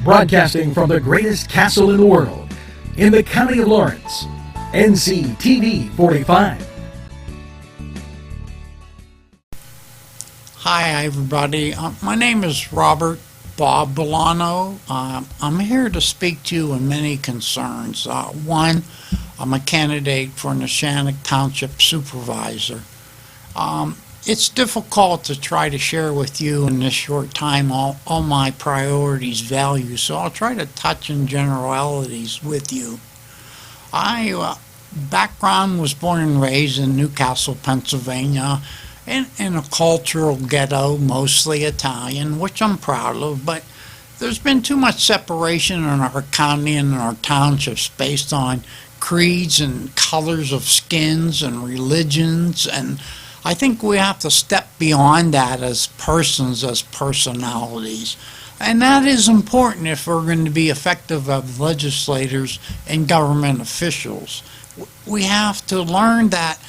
Broadcasting from the greatest castle in the world, in the county of Lawrence, NCTV45. Hi everybody, my name is Robert Bob Bullano. I'm here to speak to you on many concerns. One, I'm a candidate for Nesh Township Supervisor. It's difficult to try to share with you in this short time all my priorities, values, so I'll try to touch in generalities with you. Background was born and raised in Newcastle, Pennsylvania, in a cultural ghetto, mostly Italian, which I'm proud of, but there's been too much separation in our county and in our townships based on creeds and colors of skins and religions, and I think we have to step beyond that as persons, as personalities. And that is important if we're going to be effective as legislators and government officials. We have to learn that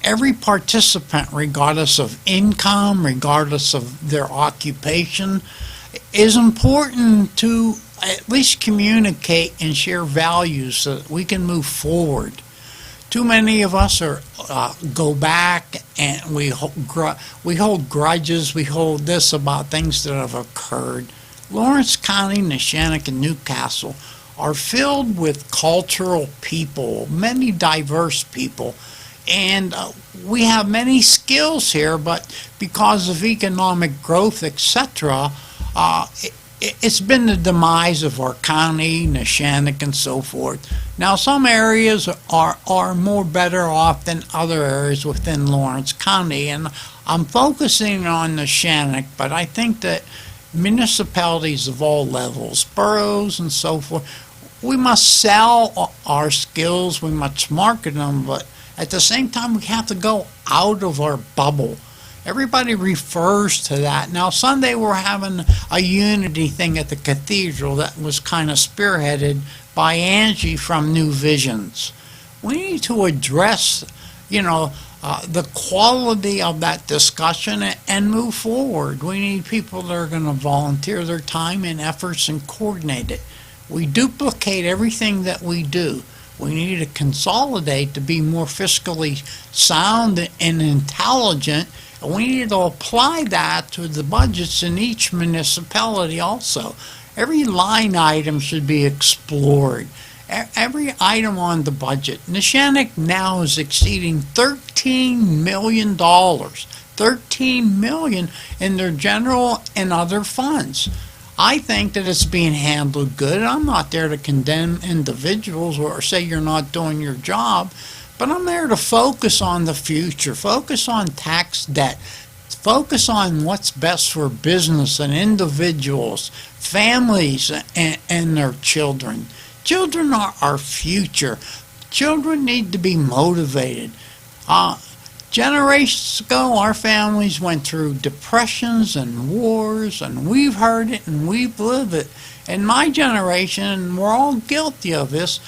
every participant, regardless of income, regardless of their occupation, is important to at least communicate and share values so that we can move forward. Too many of us go back and we hold grudges, we hold this about things that have occurred. Lawrence County, Neshannock, and Newcastle are filled with cultural people, many diverse people, and we have many skills here, but because of economic growth, etc., it's been the demise of our county, Neshannock, and so forth. Now, some areas are more better off than other areas within Lawrence County, and I'm focusing on Neshannock, but I think that municipalities of all levels, boroughs and so forth, we must sell our skills, we must market them, but at the same time we have to go out of our bubble. Everybody refers to that. Now, Sunday we're having a unity thing at the cathedral that was kind of spearheaded by Angie from New Visions. We need to address, the quality of that discussion and move forward. We need people that are going to volunteer their time and efforts and coordinate it. We duplicate everything that we do. We need to consolidate to be more fiscally sound and intelligent. And we need to apply that to the budgets in each municipality also. Every line item should be explored. Every item on the budget. Neshannock now is exceeding $13 million. $13 million in their general and other funds. I think that it's being handled good. I'm not there to condemn individuals or say you're not doing your job, but I'm there to focus on the future, focus on tax debt, focus on what's best for business and individuals, families, and their children. Children are our future. Children need to be motivated. Generations ago, our families went through depressions and wars, and we've heard it and we've lived it. In my generation, we're all guilty of this,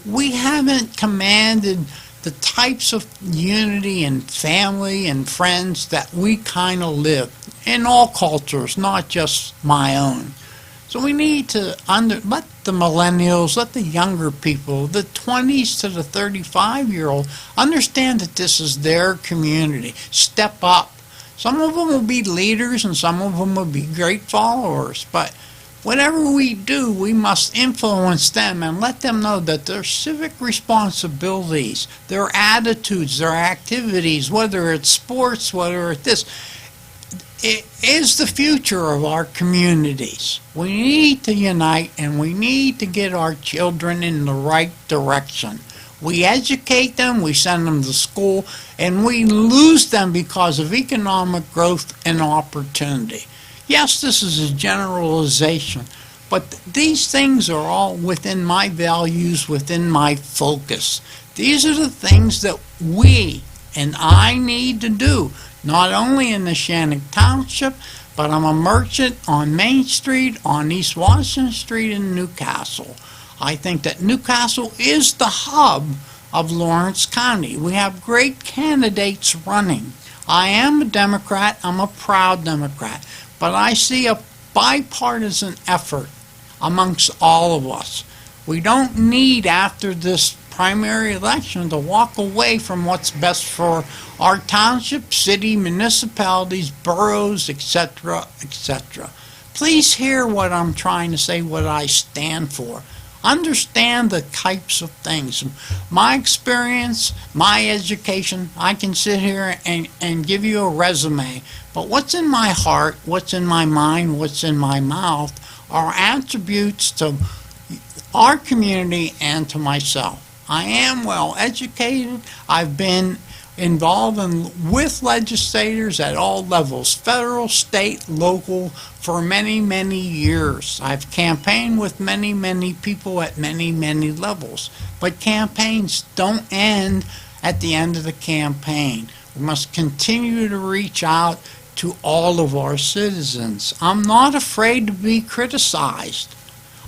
we haven't commanded the types of unity and family and friends that we kind of live in all cultures, not just my own. So we need to let the millennials, let the younger people, the 20s to the 35-year-old, understand that this is their community. Step up. Some of them will be leaders and some of them will be great followers, but whatever we do, we must influence them and let them know that their civic responsibilities, their attitudes, their activities, whether it's sports, whether it's this, it is the future of our communities. We need to unite and we need to get our children in the right direction. We educate them, we send them to school, and we lose them because of economic growth and opportunity. Yes, this is a generalization, but these things are all within my values, within my focus. These are the things that we and I need to do, not only in Neshannock Township, but I'm a merchant on Main Street, on East Washington Street in Newcastle. I think that Newcastle is the hub of Lawrence County. We have great candidates running. I am a Democrat, I'm a proud Democrat, but I see a bipartisan effort amongst all of us. We don't need, after this primary election, to walk away from what's best for our township, city, municipalities, boroughs, etc., etc. Please hear what I'm trying to say, what I stand for. Understand the types of things. My experience, my education, I can sit here and give you a resume. But what's in my heart, what's in my mind, what's in my mouth are attributes to our community and to myself. I am well educated. I've been involved with legislators at all levels, federal, state, local, for many, many years. I've campaigned with many, many people at many, many levels. But campaigns don't end at the end of the campaign. We must continue to reach out to all of our citizens. I'm not afraid to be criticized.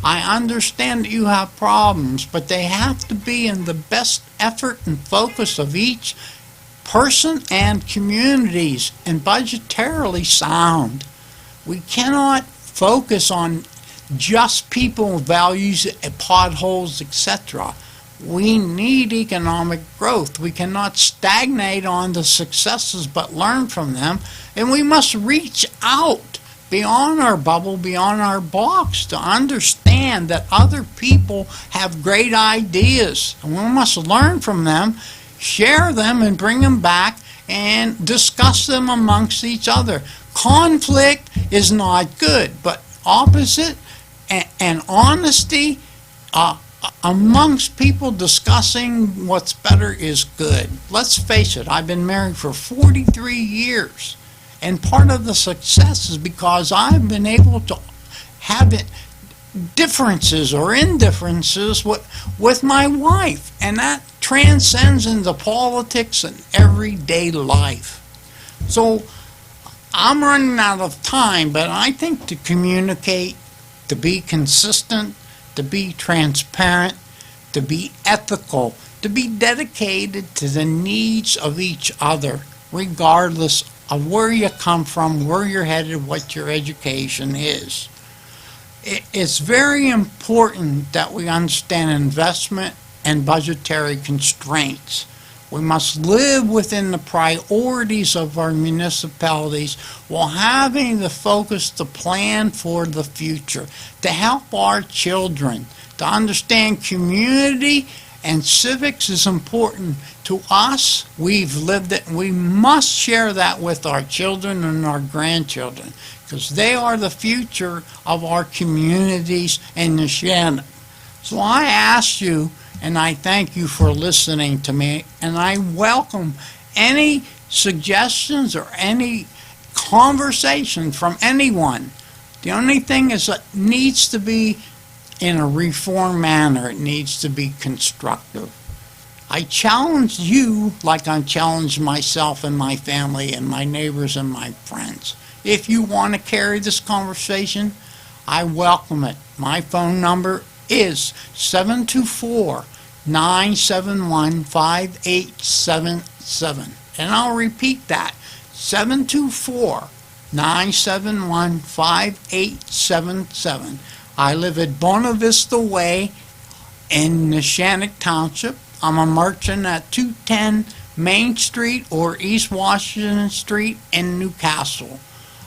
I understand that you have problems, but they have to be in the best effort and focus of each person and communities and budgetarily sound. We cannot focus on just people, values, potholes, etc. We need economic growth. We cannot stagnate on the successes but learn from them, and we must reach out beyond our bubble, beyond our box, to understand that other people have great ideas, and we must learn from them, share them, and bring them back and discuss them amongst each other. Conflict is not good, but opposite and honesty amongst people discussing what's better is good. Let's face it, I've been married for 43 years, and part of the success is because I've been able to have differences or indifferences with my wife, and that transcends into politics and everyday life. So I'm running out of time, but I think to communicate, to be consistent, to be transparent, to be ethical, to be dedicated to the needs of each other, regardless of where you come from, where you're headed, what your education is. It's very important that we understand investment and budgetary constraints. We must live within the priorities of our municipalities while having the focus to plan for the future, to help our children, to understand community and civics is important to us. We've lived it, and we must share that with our children and our grandchildren, because they are the future of our communities in Neshannock. So I ask you, and I thank you for listening to me, and I welcome any suggestions or any conversation from anyone. The only thing is it needs to be in a reformed manner. It needs to be constructive. I challenge you like I challenge myself and my family and my neighbors and my friends. If you want to carry this conversation, I welcome it. My phone number is 724-971-5877. And I'll repeat that, 724-971-5877. I live at Bona Vista Way in Neshannock Township. I'm a merchant at 210 Main Street or East Washington Street in Newcastle.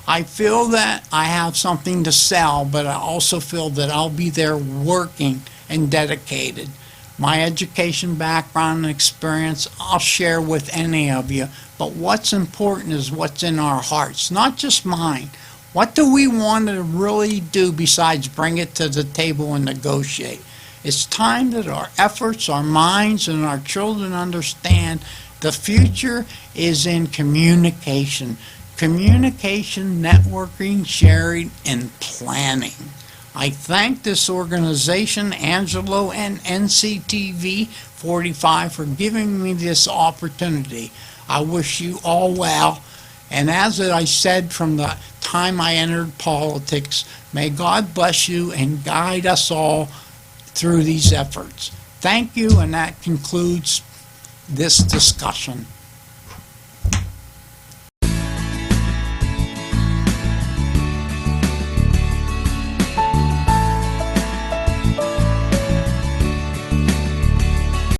I feel that I have something to sell, but I also feel that I'll be there working and dedicated. My education background and experience I'll share with any of you, but what's important is what's in our hearts, not just mine. What do we want to really do besides bring it to the table and negotiate? It's time that our efforts, our minds, and our children understand the future is in communication. Communication, networking, sharing, and planning. I thank this organization, Angelo and NCTV45, for giving me this opportunity. I wish you all well. And as I said from the time I entered politics, may God bless you and guide us all through these efforts. Thank you, and that concludes this discussion.